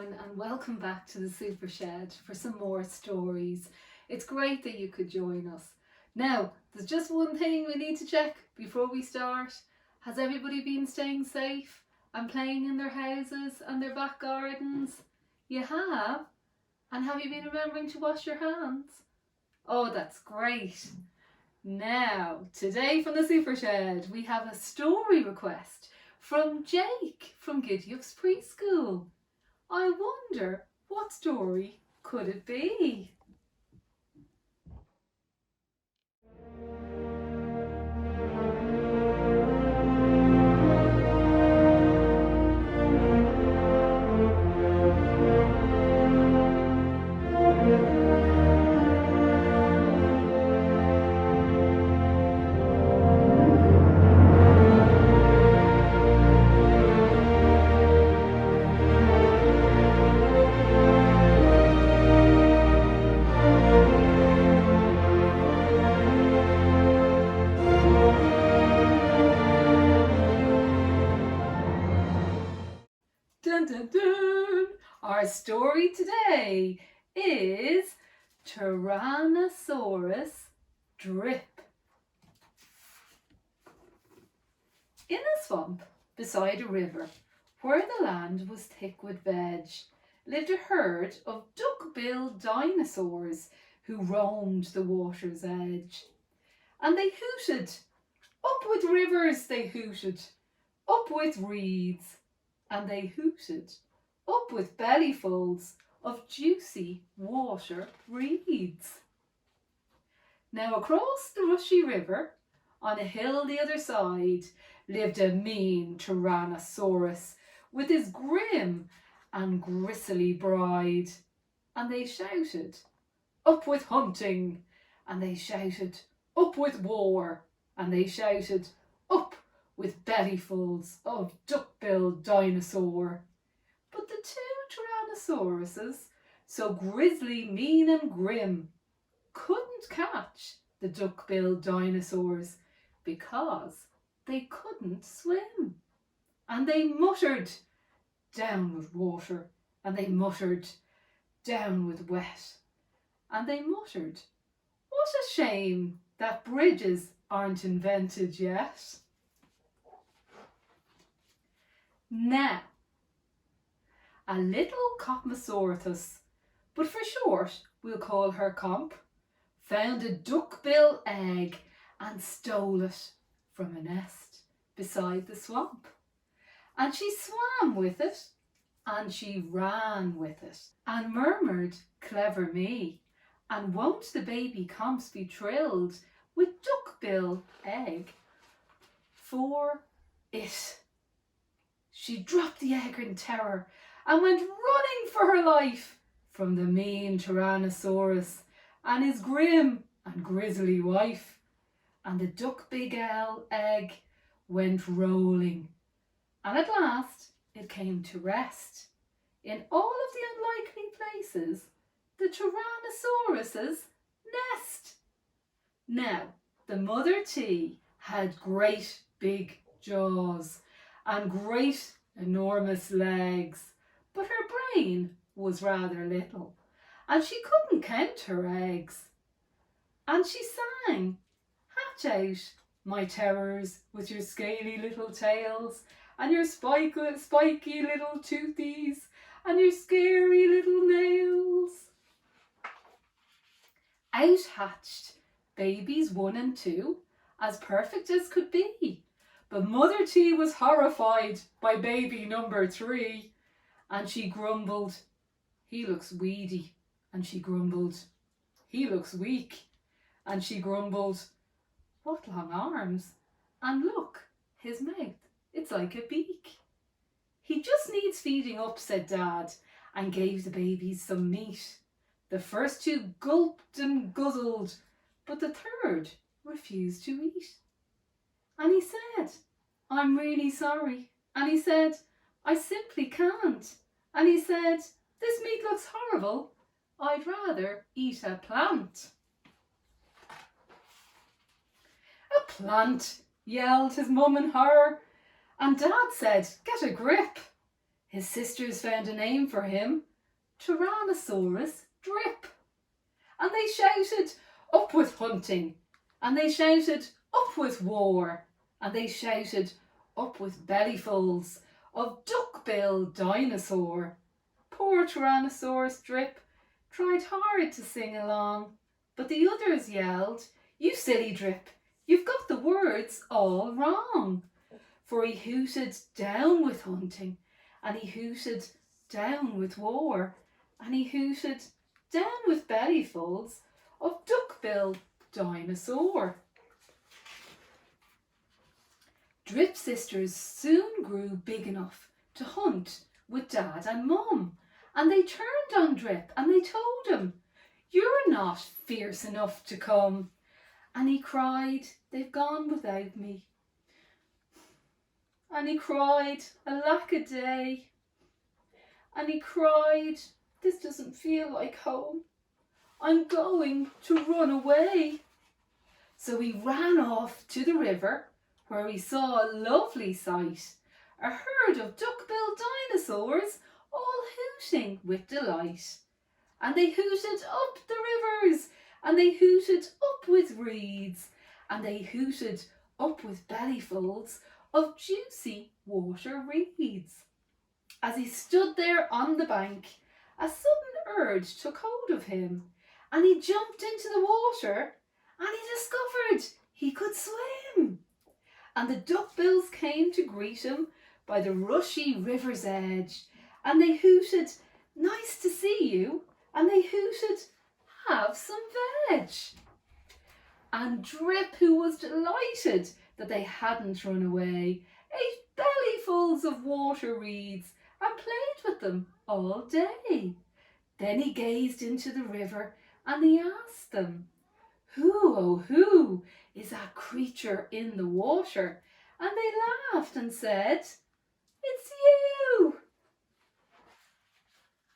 everyone, and welcome back to the Super Shed for some more stories. It's great that you could join us. Now, there's just one thing we need to check before we start. Has everybody been staying safe and playing in their houses and their back gardens? You have? And have you been remembering to wash your hands? Oh, that's great. Now, today from the Super Shed, we have a story request from Jake from Giddy Up's Preschool. I wonder, what story could it be? Dun dun dun! Our story today is Tyrannosaurus Drip. In a swamp beside a river, where the land was thick with veg, lived a herd of duck-billed dinosaurs who roamed the water's edge. And they hooted. Up with rivers they hooted, up with reeds. And they hooted, up with bellyfuls of juicy water reeds. Now across the rushy river, on a hill the other side, lived a mean Tyrannosaurus with his grim and gristly bride. And they shouted, up with hunting. And they shouted, up with war. And they shouted, up with bellyfuls of duck-billed dinosaur. But the two Tyrannosauruses, so grizzly, mean and grim, couldn't catch the duck-billed dinosaurs because they couldn't swim. And they muttered, down with water. And they muttered, down with wet. And they muttered, what a shame that bridges aren't invented yet. Now, a little Copmosaurus, but for short we'll call her Comp, found a duckbill egg and stole it from a nest beside the swamp. And she swam with it, and she ran with it, and murmured, clever me, and won't the baby Comps be thrilled with duckbill egg for it. She dropped the egg in terror and went running for her life from the mean Tyrannosaurus and his grim and grizzly wife. And the duck-big-L egg went rolling. And at last it came to rest in all of the unlikely places, the Tyrannosaurus's nest. Now, the mother T had great big jaws and great enormous legs, but her brain was rather little, and she couldn't count her eggs. And she sang, hatch out, my terrors, with your scaly little tails, and your spiky little toothies, and your scary little nails. Out hatched babies 1 and 2, as perfect as could be. But Mother T was horrified by baby number 3, and she grumbled, he looks weedy. And she grumbled, he looks weak. And she grumbled, what long arms. And look, his mouth, it's like a beak. He just needs feeding up, said Dad, and gave the babies some meat. The first 2 gulped and guzzled, but the third refused to eat. And he said, I'm really sorry. And he said, I simply can't. And he said, this meat looks horrible. I'd rather eat a plant. A plant, yelled his mum in horror. And Dad said, get a grip. His sisters found a name for him, Tyrannosaurus Drip. And they shouted, "Up with hunting!" And they shouted, "Up with war!" And they shouted, "Up with bellyfuls of duck-bill dinosaur." Poor Tyrannosaurus Drip tried hard to sing along, but the others yelled, "You silly Drip, you've got the words all wrong." For he hooted down with hunting, and he hooted down with war, and he hooted down with bellyfuls of duck-bill dinosaur. Drip's sisters soon grew big enough to hunt with Dad and Mum, and they turned on Drip and they told him, "You're not fierce enough to come." And he cried, "They've gone without me." And he cried, "Alack a day." And he cried, "This doesn't feel like home. I'm going to run away." So he ran off to the river, where he saw a lovely sight, a herd of duck-billed dinosaurs all hooting with delight. And they hooted up the rivers, and they hooted up with reeds, and they hooted up with bellyfuls of juicy water reeds. As he stood there on the bank, a sudden urge took hold of him, and he jumped into the water, and he discovered he could swim. And the duckbills came to greet him by the rushy river's edge, and they hooted, "Nice to see you," and they hooted, "Have some veg." And Drip, who was delighted that they hadn't run away, ate bellyfuls of water reeds and played with them all day. Then he gazed into the river and he asked them, "Who, oh who, is that creature in the water?" And they laughed and said, "It's you."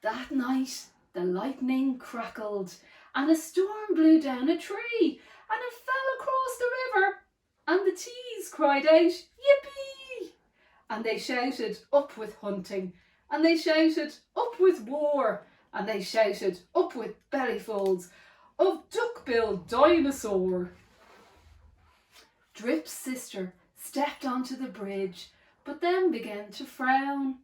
That night the lightning crackled and a storm blew down a tree and it fell across the river, and the teas cried out, "Yippee!" And they shouted, "Up with hunting!" And they shouted, "Up with war!" And they shouted, "Up with bellyfuls of duck-billed dinosaur!" Drip's sister stepped onto the bridge, but then began to frown,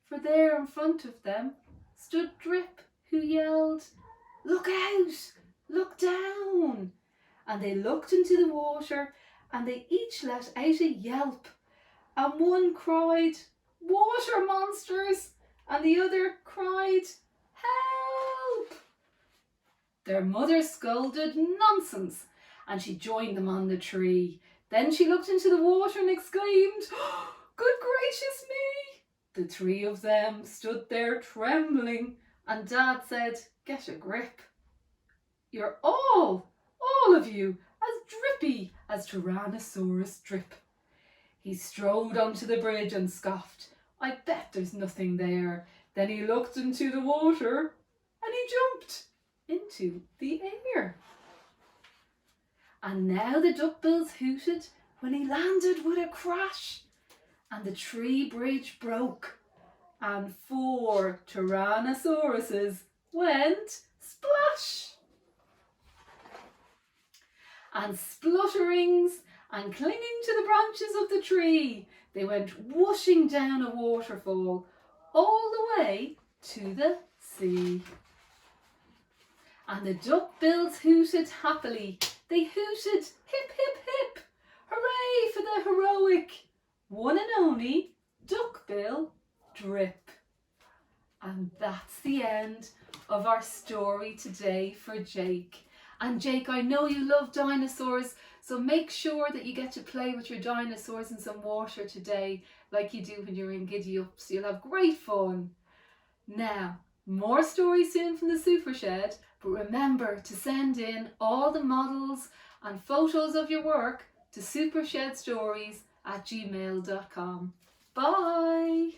for there in front of them stood Drip, who yelled, "Look out! Look down!" And they looked into the water, and they each let out a yelp, and one cried, "Water monsters!" and the other cried, "Help!" Their mother scolded nonsense, and she joined them on the tree. Then she looked into the water and exclaimed, "Oh, good gracious me!" The three of them stood there trembling, and Dad said, "Get a grip. You're all of you, as drippy as Tyrannosaurus Drip." He strode onto the bridge and scoffed, "I bet there's nothing there." Then he looked into the water and he jumped into the air. And now the duckbills hooted when he landed with a crash, and the tree bridge broke, and 4 Tyrannosauruses went splash. And splutterings and clinging to the branches of the tree, they went whooshing down a waterfall all the way to the sea. And the duckbills hooted happily. They hooted, "Hip, hip, hip! Hooray for the heroic one and only duckbill Drip." And that's the end of our story today for Jake. And Jake, I know you love dinosaurs, so make sure that you get to play with your dinosaurs in some water today, like you do when you're in Giddy Ups. You'll have great fun. Now, more stories soon from the Super Shed, but remember to send in all the models and photos of your work to supershedstories@gmail.com. Bye!